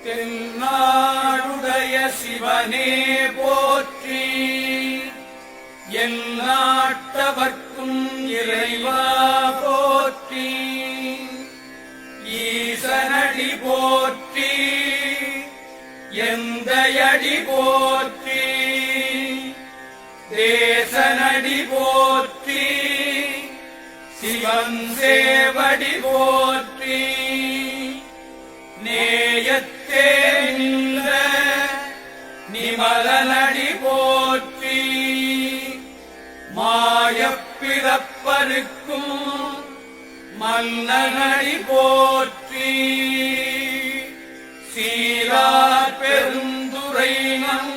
தென்னாடுடைய சிவனே போற்றி, எந்நாட்டவர்க்கும் இறைவா போற்றி, ஈசனடி போற்றி, எந்தையடி போற்றி, தேசனடி போற்றி, சிவன் சேவடி போற்றி, நேயத்தே நின்ற நிமலனடி போற்றி, மாயப்பிறப்பருக்கும் மன்னனடி போற்றி, சீரார் பெருந்துரை நம்